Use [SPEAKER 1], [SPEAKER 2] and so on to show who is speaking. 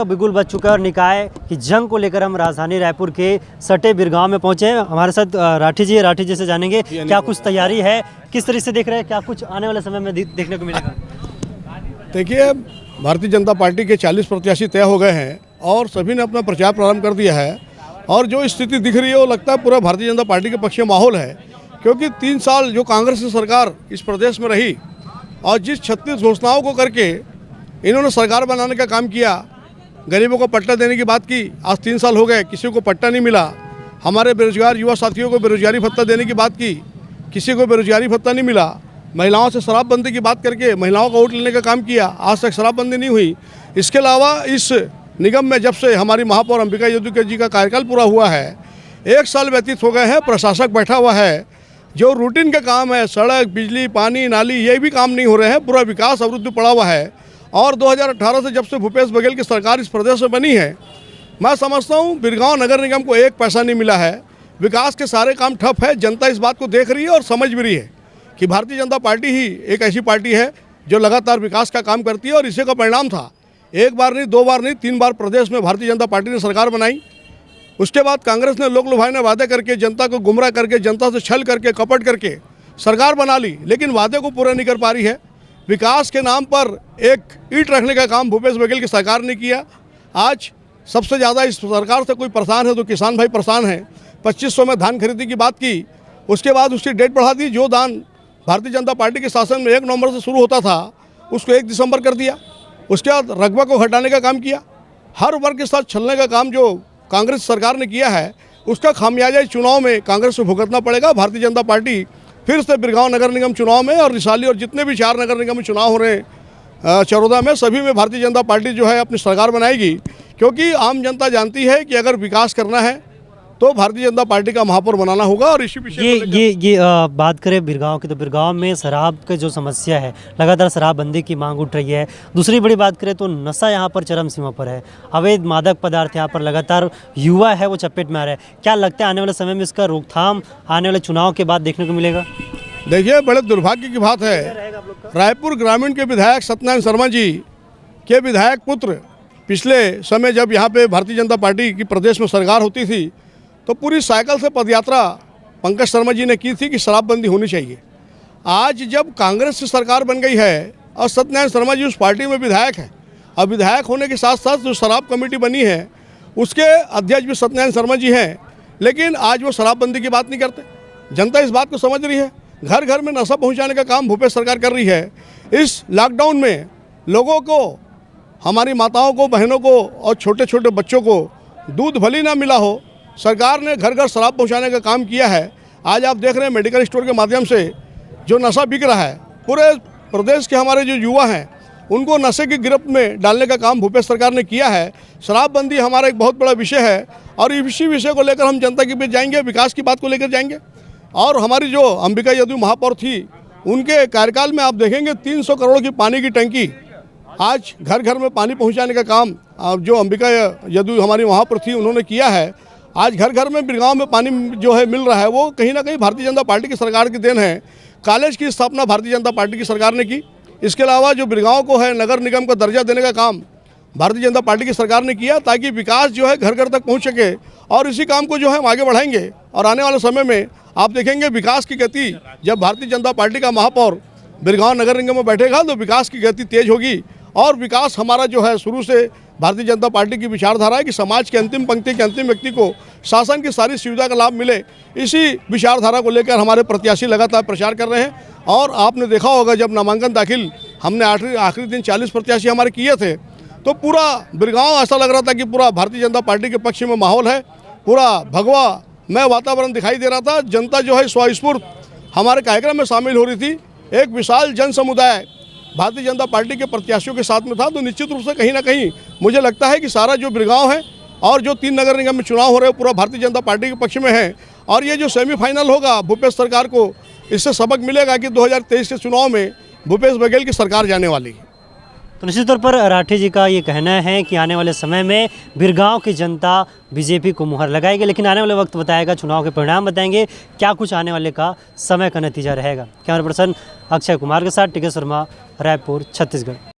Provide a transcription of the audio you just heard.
[SPEAKER 1] बिगुल बज चुका है और निकाय की जंग को लेकर हम राजधानी रायपुर के सटे बिरगांव में पहुंचे हैं। हमारे साथ राठी जी से जानेंगे क्या कुछ तैयारी है, किस तरह से देख रहे हैं, क्या कुछ आने वाले समय में देखने को मिलेगा।
[SPEAKER 2] देखिए, भारतीय जनता पार्टी के 40 प्रत्याशी तय हो गए हैं और सभी ने अपना प्रचार प्रारंभ कर दिया है और जो स्थिति दिख रही है वो लगता है पूरा भारतीय जनता पार्टी के पक्ष में माहौल है, क्योंकि 3 साल जो कांग्रेस की सरकार इस प्रदेश में रही और जिस 36 घोषणाओं को करके इन्होंने सरकार बनाने का काम किया, गरीबों को पट्टा देने की बात की, आज 3 साल हो गए किसी को पट्टा नहीं मिला। हमारे बेरोजगार युवा साथियों को बेरोजगारी भत्ता देने की बात की, किसी को बेरोजगारी भत्ता नहीं मिला। महिलाओं से शराबबंदी की बात करके महिलाओं का वोट लेने का काम किया, आज तक शराबबंदी नहीं हुई। इसके अलावा इस निगम में जब से हमारी महापौर अंबिका यदु जी का कार्यकाल पूरा हुआ है, 1 साल व्यतीत हो गए हैं, प्रशासक बैठा हुआ है। जो रूटीन का काम है, सड़क, बिजली, पानी, नाली, ये भी काम नहीं हो रहे हैं, पूरा विकास अवरुद्ध पड़ा हुआ है। और 2018 से जब से भूपेश बघेल की सरकार इस प्रदेश में बनी है, मैं समझता हूँ बिरगांव नगर निगम को 1 पैसा नहीं मिला है। विकास के सारे काम ठप है। जनता इस बात को देख रही है और समझ भी रही है कि भारतीय जनता पार्टी ही एक ऐसी पार्टी है जो लगातार विकास का काम करती है और इसी का परिणाम था। 1 बार नहीं, 2 बार नहीं, 3 बार प्रदेश में भारतीय जनता पार्टी ने सरकार बनाई। उसके बाद कांग्रेस ने लोक लुभावने वादे करके, जनता को गुमराह करके, जनता से छल करके, कपट करके सरकार बना ली, लेकिन वादे को पूरा नहीं कर पा रही है। विकास के नाम पर एक ईंट रखने का काम भूपेश बघेल की सरकार ने किया। आज सबसे ज़्यादा इस सरकार से कोई परेशान है तो किसान भाई परेशान हैं। 2500 में धान खरीदी की बात की, उसके बाद उसकी डेट बढ़ा दी। जो दान भारतीय जनता पार्टी के शासन में 1 नवंबर से शुरू होता था उसको 1 दिसंबर कर दिया। उसके बाद रकबा को घटाने का काम किया। हर वर्ग के साथ छलने का काम जो कांग्रेस सरकार ने किया है, उसका खामियाजा चुनाव में कांग्रेस को भुगतना पड़ेगा। भारतीय जनता पार्टी फिर से बिरगांव नगर निगम चुनाव में और रिसाली और जितने भी 4 नगर निगम में चुनाव हो रहे हैं, चरोदा में, सभी में भारतीय जनता पार्टी जो है अपनी सरकार बनाएगी। क्योंकि आम जनता जानती है कि अगर विकास करना है तो भारतीय जनता पार्टी का महापौर बनाना होगा। और इसी विषय
[SPEAKER 1] ये बात करें बिरगांव की, तो बिरगांव में शराब की जो समस्या है, लगातार शराबबंदी की मांग उठ रही है। दूसरी बड़ी बात करें तो नशा यहाँ पर चरम सीमा पर है। अवैध मादक पदार्थ यहाँ पर लगातार युवा है वो चपेट में आ रहा है। क्या लगता है आने वाले समय में इसका रोकथाम आने वाले चुनाव के बाद देखने को मिलेगा?
[SPEAKER 2] देखिए, बड़े दुर्भाग्य की बात है, रायपुर ग्रामीण के विधायक सत्यनारायण शर्मा जी के विधायक पुत्र पिछले समय जब यहाँ पे भारतीय जनता पार्टी की प्रदेश में सरकार होती थी तो पूरी साइकिल से पदयात्रा पंकज शर्मा जी ने की थी कि शराबबंदी होनी चाहिए। आज जब कांग्रेस की सरकार बन गई है और सत्यनारायण शर्मा जी उस पार्टी में विधायक हैं, और विधायक होने के साथ साथ जो शराब कमेटी बनी है उसके अध्यक्ष भी सत्यनारायण शर्मा जी हैं, लेकिन आज वो शराबबंदी की बात नहीं करते। जनता इस बात को समझ रही है। घर घर में नशा पहुँचाने का काम भूपेश सरकार कर रही है। इस लॉकडाउन में लोगों को, हमारी माताओं को, बहनों को और छोटे छोटे बच्चों को दूध भली ना मिला हो, सरकार ने घर घर शराब पहुंचाने का काम किया है। आज आप देख रहे हैं मेडिकल स्टोर के माध्यम से जो नशा बिक रहा है, पूरे प्रदेश के हमारे जो युवा हैं उनको नशे की गिरफ्त में डालने का काम भूपेश सरकार ने किया है। शराबबंदी हमारा एक बहुत बड़ा विषय है और इसी विषय को लेकर हम जनता के बीच जाएंगे, विकास की बात को लेकर जाएंगे। और हमारी जो अंबिका यदु महापौर थी, उनके कार्यकाल में आप देखेंगे 300 करोड़ की पानी की टंकी, आज घर घर में पानी पहुँचाने का काम जो अंबिका यदु हमारी महापौर थी उन्होंने किया है। आज घर घर में बिरगांव में पानी जो है मिल रहा है, वो कहीं ना कहीं भारतीय जनता पार्टी की सरकार की देन है। कॉलेज की स्थापना भारतीय जनता पार्टी की सरकार ने की। इसके अलावा जो बिरगांव को है नगर निगम का दर्जा देने का काम भारतीय जनता पार्टी की सरकार ने किया, ताकि विकास जो है घर घर तक पहुंच सके। और इसी काम को जो है हम आगे बढ़ाएंगे और आने वाले समय में आप देखेंगे विकास की गति, जब भारतीय जनता पार्टी का महापौर बिरगांव नगर निगम में बैठेगा तो विकास की गति तेज होगी। और विकास हमारा जो है शुरू से भारतीय जनता पार्टी की विचारधारा है कि समाज के अंतिम पंक्ति के अंतिम व्यक्ति को शासन की सारी सुविधा का लाभ मिले। इसी विचारधारा को लेकर हमारे प्रत्याशी लगातार प्रचार कर रहे हैं। और आपने देखा होगा जब नामांकन दाखिल हमने आखिरी दिन 40 प्रत्याशी हमारे किए थे तो पूरा बिरगांव ऐसा लग रहा था कि पूरा भारतीय जनता पार्टी के पक्ष में माहौल है, पूरा भगवा में वातावरण दिखाई दे रहा था। जनता जो है स्वस्फूर्त हमारे कार्यक्रम में शामिल हो रही थी। एक विशाल जन समुदाय भारतीय जनता पार्टी के प्रत्याशियों के साथ में था। तो निश्चित रूप से कहीं ना कहीं मुझे लगता है कि सारा जो बिरगांव है और जो 3 नगर निगम में चुनाव हो रहे हैं पूरा भारतीय जनता पार्टी के पक्ष में है। और ये जो सेमीफाइनल होगा भूपेश सरकार को, इससे सबक मिलेगा कि 2023 के चुनाव में भूपेश बघेल की सरकार जाने वाली है।
[SPEAKER 1] तो निश्चित तौर पर राठी जी का ये कहना है कि आने वाले समय में बिरगांव की जनता बीजेपी को मुहर लगाएगी, लेकिन आने वाले वक्त बताएगा, चुनाव के परिणाम बताएंगे, क्या कुछ आने वाले का समय का नतीजा रहेगा। कैमरा पर्सन अक्षय कुमार के साथ टिकेश शर्मा, रायपुर, छत्तीसगढ़।